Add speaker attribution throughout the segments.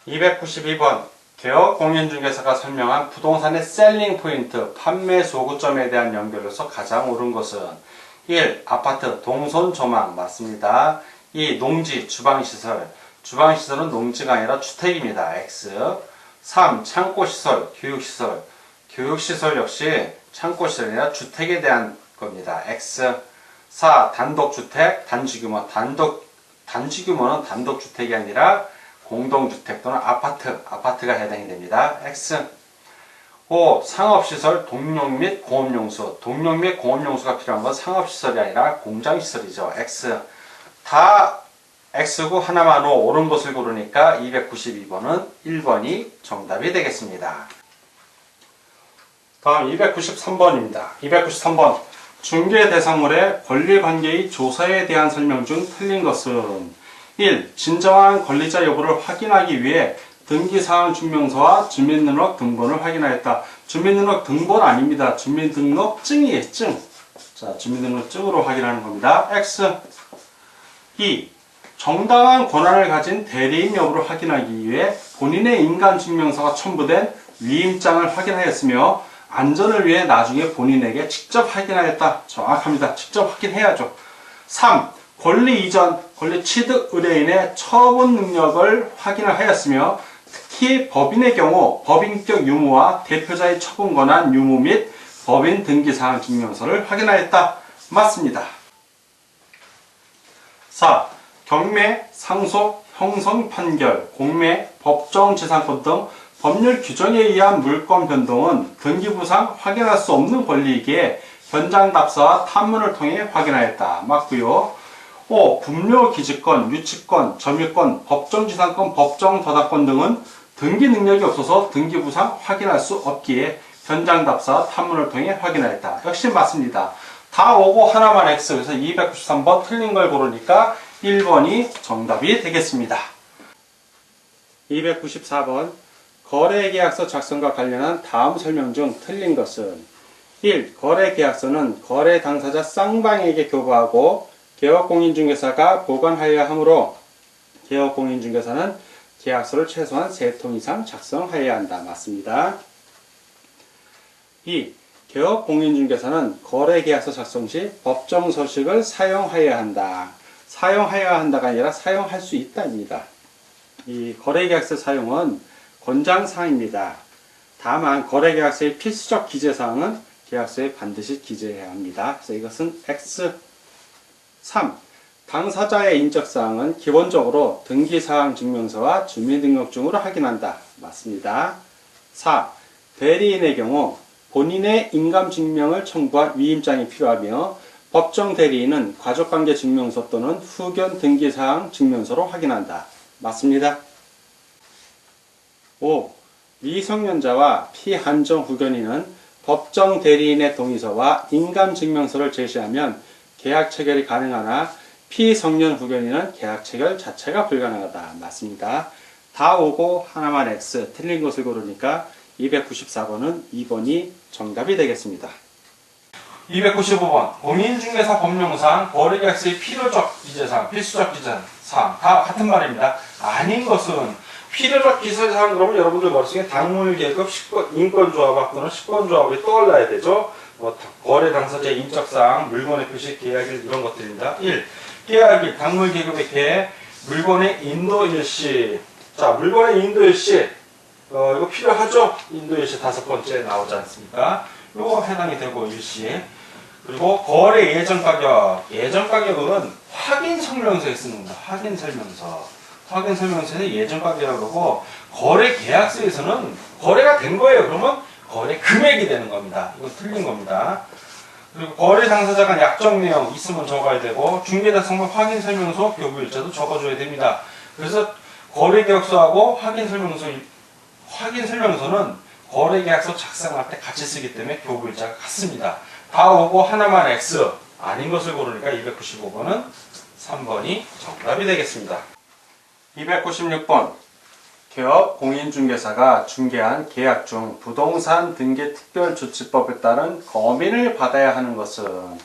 Speaker 1: 292번 개업 공인중개사가 설명한 부동산의 셀링 포인트, 판매 소구점에 대한 연결로서 가장 옳은 것은 1. 아파트, 동선 조망 맞습니다. 2. 농지, 주방시설. 주방시설은 농지가 아니라 주택입니다. X. 3. 창고시설, 교육시설. 교육시설 역시 창고시설이 아니라 주택에 대한 겁니다. X. 4. 단독주택, 단지규모. 단지규모는 단독주택이 아니라 공동주택 또는 아파트가 해당이 됩니다. X. 5. 상업시설, 동용 및 공업용수. 동용 및 공업용수가 필요한 건 상업시설이 아니라 공장시설이죠. X. 다 X고 하나만 O, 옳은 것을 고르니까 292번은 1번이 정답이 되겠습니다. 다음 293번입니다. 293번 중개 대상물의 권리관계의 조사에 대한 설명 중 틀린 것은 1. 진정한 권리자 여부를 확인하기 위해 등기사항 증명서와 주민등록 등본을 확인하였다. 주민등록 등본 아닙니다. 주민등록증이에요. 증. 자, 주민등록증으로 확인하는 겁니다. X. 2. 정당한 권한을 가진 대리인 여부를 확인하기 위해 본인의 인감증명서가 첨부된 위임장을 확인하였으며 안전을 위해 나중에 본인에게 직접 확인하였다. 정확합니다. 직접 확인해야죠. 3. 권리 이전, 권리 취득 의뢰인의 처분 능력을 확인을 하였으며 특히 법인의 경우 법인격 유무와 대표자의 처분 권한 유무 및 법인 등기사항 증명서를 확인하였다. 맞습니다. 4. 경매, 상속, 형성 판결, 공매, 법정지상권 등 법률 규정에 의한 물권 변동은 등기부상 확인할 수 없는 권리이기에 현장 답사와 탐문을 통해 확인하였다. 맞고요. 5. 분묘기지권, 유치권, 점유권, 법정지상권, 법정저당권 등은 등기 능력이 없어서 등기부상 확인할 수 없기에 현장 답사와 탐문을 통해 확인하였다. 역시 맞습니다. 다 오고 하나만 X. 그래서 293번 틀린 걸 고르니까 1번이 정답이 되겠습니다. 294번 거래계약서 작성과 관련한 다음 설명 중 틀린 것은 1. 거래계약서는 거래 당사자 쌍방에게 교부하고 개업공인중개사가 보관하여야 하므로 개업공인중개사는 계약서를 최소한 3통 이상 작성하여야 한다. 맞습니다. 2. 개업공인중개사는 거래계약서 작성 시 법정서식을 사용하여야 한다. 사용하여야 한다가 아니라 사용할 수 있다입니다. 이 거래계약서 사용은 권장사항입니다. 다만 거래계약서의 필수적 기재사항은 계약서에 반드시 기재해야 합니다. 그래서 이것은 X. 3. 당사자의 인적사항은 기본적으로 등기사항 증명서와 주민등록증으로 확인한다. 맞습니다. 4. 대리인의 경우 본인의 인감증명을 첨부한 위임장이 필요하며 법정 대리인은 가족관계 증명서 또는 후견 등기사항 증명서로 확인한다. 맞습니다. 5. 미성년자와 피한정 후견인은 법정 대리인의 동의서와 인감증명서를 제시하면 계약 체결이 가능하나 피성년 후견인은 계약 체결 자체가 불가능하다. 맞습니다. 다 오고 하나만 X. 틀린 것을 고르니까 294번은 2번이 정답이 되겠습니다. 295번 공인중개사 법령상 거래계약서의 필요적 기재사항, 필수적 기재사항 다 같은 말입니다. 아닌 것은 필요적 기재사항 그러면 여러분들 머릿속에 당물계급, 인권조합 또는 식권조합이 떠올라야 되죠. 거래 당사자의 인적사항, 물건의 표시, 계약일 이런 것들입니다. 1. 계약일, 당물계급의 계획, 물건의 인도일시. 자, 물건의 인도일시 이거 필요하죠? 인도일시 5번째 나오지 않습니까? 이거 해당이 되고 일시. 그리고 거래 예전가격. 예전가격은 확인설명서에 쓰는 겁니다. 확인설명서. 확인설명서에서 예전가격이라고 그러고 거래 계약서에서는 거래가 된 거예요. 그러면 거래 금액이 되는 겁니다. 이거 틀린 겁니다. 그리고 거래 당사자 간 약정 내용 있으면 적어야 되고 중개대상물 확인설명서 교부일자도 적어줘야 됩니다. 그래서 거래계약서하고 확인설명서는 거래계약서 작성할 때 같이 쓰기 때문에 교부일자가 같습니다. 다 오고 하나만 X. 아닌 것을 고르니까 295번은 3번이 정답이 되겠습니다. 296번 개업 공인중개사가 중개한 계약 중 부동산 등기 특별조치법에 따른 검인을 받아야 하는 것은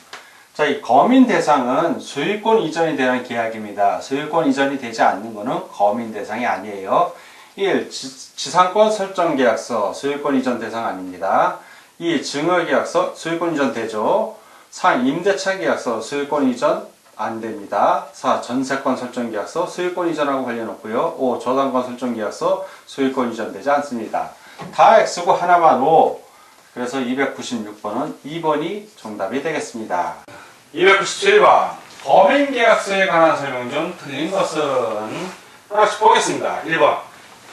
Speaker 2: 자, 이 거민 대상은 소유권 이전이 되는 계약입니다. 소유권 이전이 되지 않는 것은 거민 대상이 아니에요. 1. 지상권 설정 계약서 소유권 이전 대상 아닙니다. 2. 증여 계약서 소유권 이전 되죠. 3. 임대차 계약서 소유권 이전 안 됩니다. 4. 전세권 설정 계약서 소유권 이전하고 관련 없고요. 5. 저당권 설정 계약서 소유권 이전 되지 않습니다. 다 X고 하나만 O. 그래서 296번은 2번이 정답이 되겠습니다.
Speaker 1: 297번 범인계약서에 관한 설명 중 틀린 것은 하나씩 보겠습니다. 1번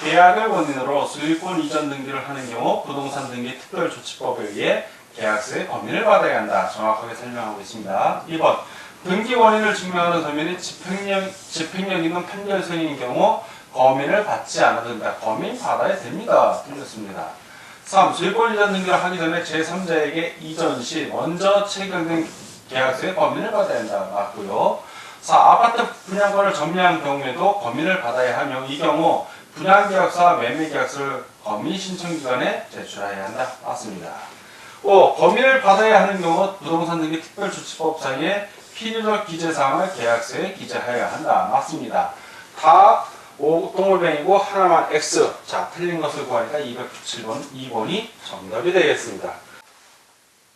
Speaker 1: 계약을 원인으로 소유권 이전 등기를 하는 경우 부동산 등기 특별조치법에 의해 계약서의 범인을 받아야 한다. 정확하게 설명하고 있습니다. 2번 등기 원인을 증명하는 서면이 집행력 있는 판결서인 경우 범인을 받지 않아도 된다. 범인 받아야 됩니다. 틀렸습니다. 3. 소유권 이전 등기를 하기 전에 제3자에게 이전 시 먼저 체결된 계약서의 범인을 받아야 한다. 맞고요. 4. 아파트 분양권을 점유한 경우에도 범인을 받아야 하며 이 경우 분양계약서와 매매계약서를 범인 신청기관에 제출해야 한다. 맞습니다. 5. 범인을 받아야 하는 경우 부동산 등기 특별조치법상의 필요적 기재사항을 계약서에 기재해야 한다. 맞습니다. 다 동글뱅이고 하나만 X. 자, 틀린 것을 구하니까 297번, 2번이 정답이 되겠습니다.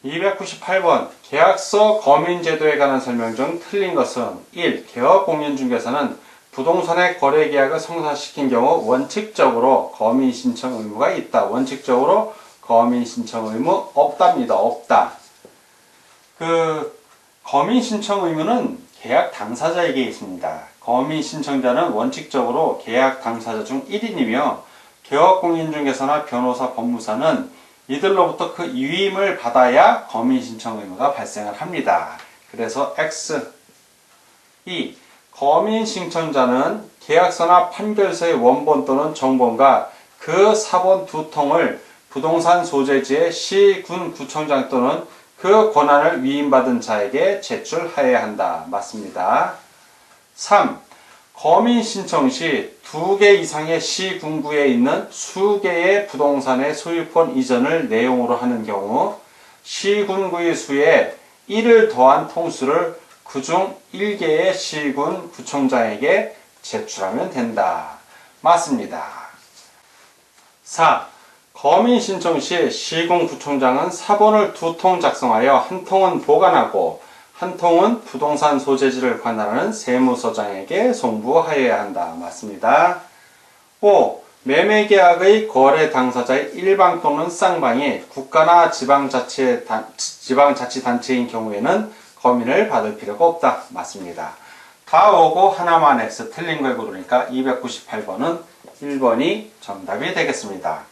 Speaker 2: 298번 계약서 거민제도에 관한 설명 중 틀린 것은 1. 개업공인중개사는 부동산의 거래계약을 성사시킨 경우 원칙적으로 거민신청 의무가 있다. 원칙적으로 거민신청 의무 없답니다. 없다. 거민신청 의무는 계약 당사자에게 있습니다. 거민신청자는 원칙적으로 계약 당사자 중 1인이며 개업공인중개사나 변호사, 법무사는 이들로부터 그 위임을 받아야 거민신청 의무가 발생을 합니다. 그래서 X. 2. 거민신청자는 계약서나 판결서의 원본 또는 정본과 그 사본 두 통을 부동산 소재지의 시, 군, 구청장 또는 그 권한을 위임받은 자에게 제출하여야 한다. 맞습니다. 3. 거민 신청 시 2개 이상의 시, 군구에 있는 수개의 부동산의 소유권 이전을 내용으로 하는 경우 시, 군구의 수에 1을 더한 통수를 그중 1개의 시, 군, 구청장에게 제출하면 된다. 맞습니다. 4. 거민 신청 시 시군 구청장은 사본을 2통 작성하여 한 통은 보관하고 한 통은 부동산 소재지를 관할하는 세무서장에게 송부하여야 한다. 맞습니다. 5. 매매계약의 거래 당사자의 일방 또는 쌍방이 국가나 지방자치단체인 경우에는 거민을 받을 필요가 없다. 맞습니다. 다 오고 하나만 X 틀린 걸 고르니까 298번은 1번이 정답이 되겠습니다.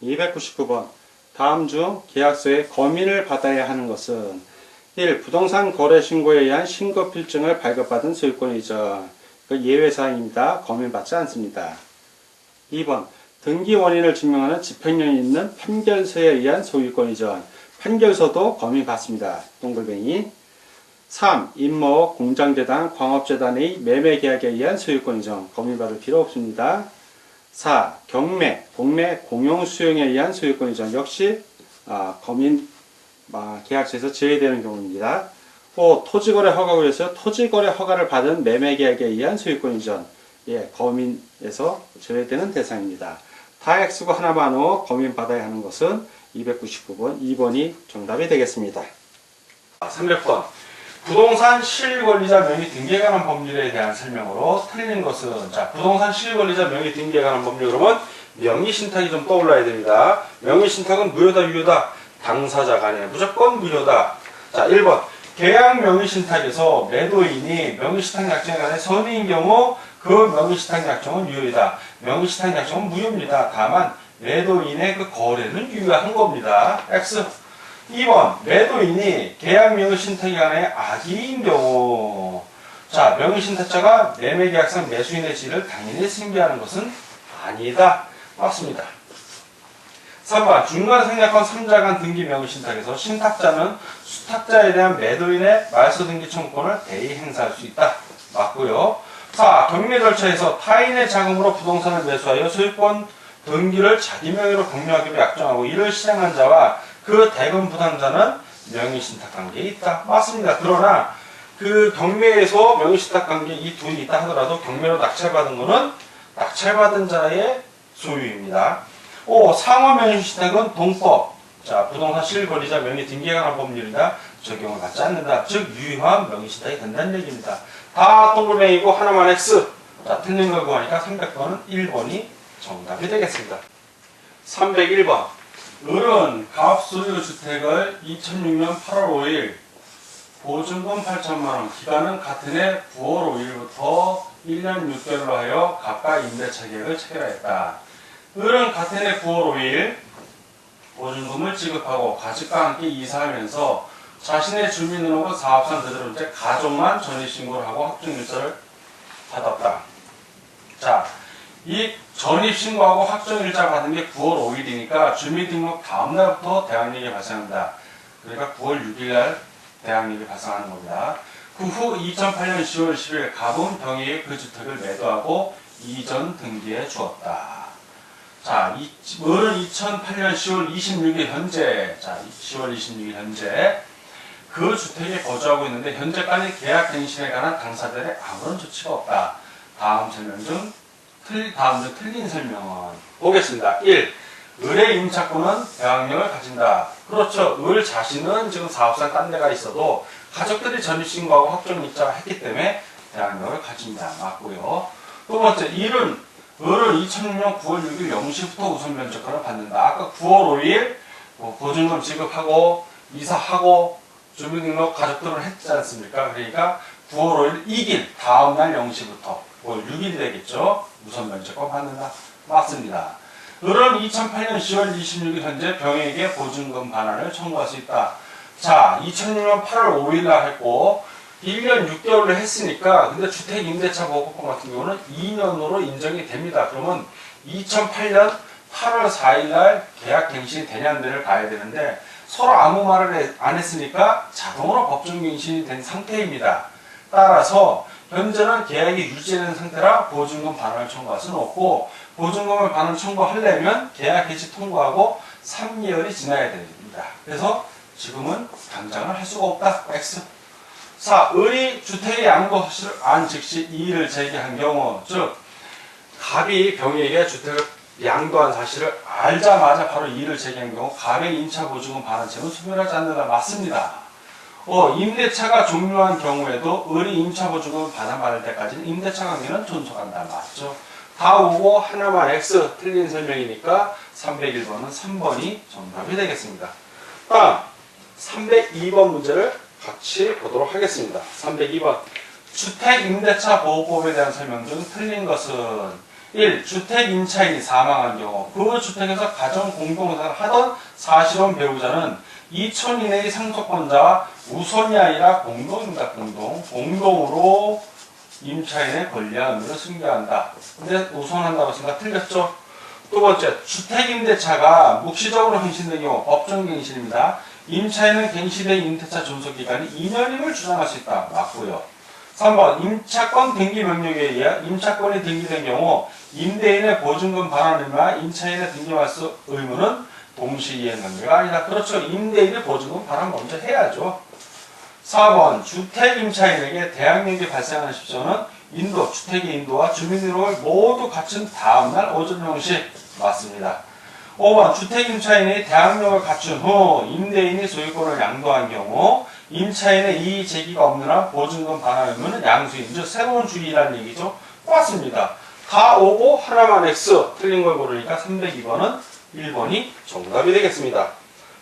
Speaker 2: 299번 다음 중 계약서에 거민을 받아야 하는 것은 1. 부동산 거래 신고에 의한 신고 필증을 발급받은 소유권 이전. 예외사항입니다. 거민받지 않습니다. 2번 등기 원인을 증명하는 집행력이 있는 판결서에 의한 소유권 이전. 판결서도 거민받습니다. 동글뱅이. 3. 임모, 공장재단, 광업재단의 매매계약에 의한 소유권 이전. 거민받을 필요 없습니다. 4. 경매, 동매, 공용수용에 의한 소유권 이전 역시 거민 계약서에서 제외되는 경우입니다. 5. 토지거래 허가구에서 토지거래 허가를 받은 매매계약에 의한 소유권 이전 거민에서 제외되는 대상입니다. 다 X고 하나만 O 거민 받아야 하는 것은 299번, 2번이 정답이 되겠습니다.
Speaker 1: 300번 부동산 실권리자 명의 등기에 관한 법률에 대한 설명으로 틀린 것은 자 부동산 실권리자 명의 등기에 관한 법률 그러면 명의신탁이 좀 떠올라야 됩니다. 명의신탁은 무효다 유효다 당사자 간에 무조건 무효다. 자 1번 계약 명의신탁에서 매도인이 명의신탁 약정에 관해 선의인 경우 그 명의신탁 약정은 유효이다. 명의신탁 약정은 무효입니다. 다만 매도인의 그 거래는 유효한 겁니다. X. 2번 매도인이 계약 명의신탁에 관해 악의인 경우 자 명의신탁자가 매매계약상 매수인의 지위를 당연히 승계하는 것은 아니다. 맞습니다. 3번 중간생략권 3자 간 등기 명의신탁에서 신탁자는 수탁자에 대한 매도인의 말소등기 청구권을 대의 행사할 수 있다. 맞고요. 4. 경매 절차에서 타인의 자금으로 부동산을 매수하여 소유권 등기를 자기 명의로 공유하기로 약정하고 이를 실행한 자와 그 대금 부담자는 명의신탁 관계에 있다. 맞습니다. 그러나 그 경매에서 명의신탁 관계 이 둘이 있다 하더라도 경매로 낙찰받은 거는 낙찰받은 자의 소유입니다. 5. 상호 명의신탁은 동법. 자, 부동산 실거래자 명의 등기에 관한 법률이나 적용을 받지 않는다. 즉 유효한 명의신탁이 된다는 얘기입니다. 다 동글뱅이고 하나만 X. 자, 틀린 걸 구하니까 300번은 1번이 정답이 되겠습니다. 301번. 을은 가압소유주택을 2006년 8월 5일 보증금 8천만원, 기간은 같은 해 9월 5일부터 1년 6개월로 하여 각각 임대차 계약을 체결하였다. 을은 같은 해 9월 5일 보증금을 지급하고 가족과 함께 이사하면서 자신의 주민등록은 사업상 그대로 이제 가족만 전입신고를 하고 확정일자를 받았다. 자, 이 전입신고하고 확정일자 받은 게 9월 5일이니까 주민등록 다음날부터 대항력이 발생한다. 그러니까 9월 6일날 대항력이 발생하는 겁니다. 그 후 2008년 10월 10일 갑은 병에게 그 주택을 매도하고 이전 등기해 주었다. 자, 을은 2008년 10월 26일 현재, 자, 10월 26일 현재 그 주택에 거주하고 있는데 현재까지 계약 갱신에 관한 당사자들의 아무런 조치가 없다. 다음 설명 중 틀린 설명은 보겠습니다. 1. 을의 임차권은 대항력을 가진다. 그렇죠. 을 자신은 지금 사업상 딴 데가 있어도 가족들이 전입신고하고 확정일자를 했기 때문에 대항력을 가진다. 맞고요. 두 번째, 1은 을은 2006년 9월 6일 0시부터 우선 면적권을 받는다. 아까 9월 5일 보증금 지급하고 이사하고 주민등록 가족들을 했지 않습니까? 그러니까 9월 5일 2일 다음날 0시부터 9월 6일이 되겠죠. 우선 면적권 받는다. 맞습니다. 을은 2008년 10월 26일 현재 병에게 보증금 반환을 청구할 수 있다. 자, 2006년 8월 5일날 했고 1년 6개월을 했으니까 근데 주택임대차보호법 같은 경우는 2년으로 인정이 됩니다. 그러면 2008년 8월 4일날 계약갱신이 되냐는 가야 되는데 서로 아무 말을 안 했으니까 자동으로 법정갱신이 된 상태입니다. 따라서 현재는 계약이 유지되는 상태라 보증금 반환을 청구할 수는 없고 보증금을 반환 청구하려면 계약 해지 통보하고 3개월이 지나야 됩니다. 그래서 지금은 당장은 할 수가 없다. X. 4. 을이 주택의 양도 사실을 안 즉시 이의를 제기한 경우, 즉 갑이 병에게 주택을 양도한 사실을 알자마자 바로 이의를 제기한 경우 갑의 임차 보증금 반환책은 소멸하지 않는다. 맞습니다. 임대차가 종료한 경우에도 을이 임차 보증금을 반환받을 때까지는 임대차 관계는 존속한다. 맞죠? 다 오고 하나만 X 틀린 설명이니까 301번은 3번이 정답이 되겠습니다. 다음 302번 문제를 같이 보도록 하겠습니다. 302번. 주택임대차보호법에 대한 설명 중 틀린 것은 1. 주택임차인이 사망한 경우 그 주택에서 가정공동생활을 하던 사실혼 배우자는 2천 이내의 상속권자와 우선이 아니라 공동입니다. 공동으로 임차인의 권리와 의무를 승계한다. 근데 우선한다고 생각 틀렸죠? 두 번째, 주택임대차가 묵시적으로 갱신된 경우 법정갱신입니다. 임차인은 갱신된 임대차 존속기간이 2년임을 주장할 수 있다. 맞고요. 3번, 임차권 등기 명령에 의해 임차권이 등기된 경우 임대인의 보증금 반환이나 임차인의 등기 말소 의무는 동시이행 관계가 아니다. 그렇죠. 임대인의 보증금 반환 먼저 해야죠. 4번, 주택임차인에게 대항력이 발생하는 시점은 인도, 주택의 인도와 주민등록을 모두 갖춘 다음날 오전 0시 맞습니다. 5번, 주택임차인이 대항력을 갖춘 후 임대인이 소유권을 양도한 경우 임차인의 이의 제기가 없는 한 보증금 반환 의무는 양수인, 즉 새로운 주의라는 얘기죠. 맞습니다. 다 오고 하나만 X 틀린 걸 고르니까 302번은 1번이 정답이 되겠습니다.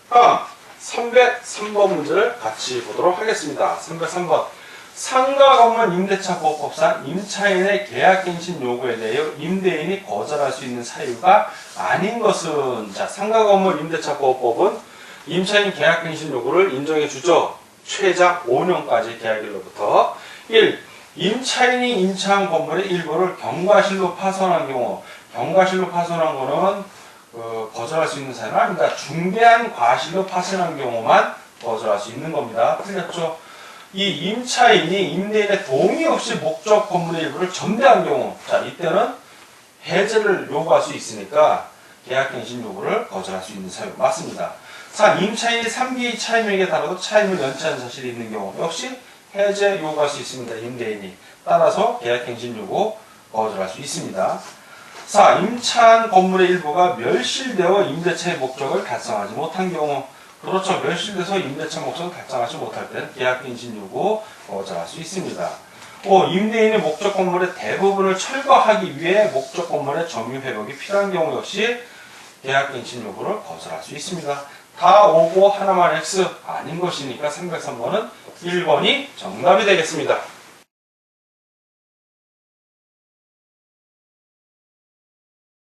Speaker 1: 다음 303번 문제를 같이 보도록 하겠습니다. 303번. 상가 건물 임대차보호법상 임차인의 계약갱신 요구에 대해 임대인이 거절할 수 있는 사유가 아닌 것은, 자, 상가 건물 임대차보호법은 임차인 계약갱신 요구를 인정해 주죠. 최장 5년까지 계약일로부터. 1. 임차인이 임차한 건물의 일부를 경과실로 파손한 경우, 경과실로 파손한 거는 거절할 수 있는 사유는 아닙니다. 중대한 과실로 파손한 경우만 거절할 수 있는 겁니다. 틀렸죠? 이 임차인이 임대인의 동의 없이 목적 건물의 일부를 전대한 경우, 자, 이때는 해제를 요구할 수 있으니까 계약갱신 요구를 거절할 수 있는 사유 맞습니다. 4. 임차인이 3기 차임에게 달아도 차임을 연체한 사실이 있는 경우 역시 해제 요구할 수 있습니다. 임대인이. 따라서 계약갱신 요구 거절할 수 있습니다. 4. 임차한 건물의 일부가 멸실되어 임대차의 목적을 달성하지 못한 경우. 그렇죠. 멸실돼서 임대차 목적을 달성하지 못할 때는 계약갱신 요구 거절할 수 있습니다. 5. 임대인의 목적 건물의 대부분을 철거하기 위해 목적 건물의 점유 회복이 필요한 경우 역시 계약갱신 요구를 거절할 수 있습니다. 다 오고 하나만 X 아닌 것이니까 303번은 1번이 정답이 되겠습니다.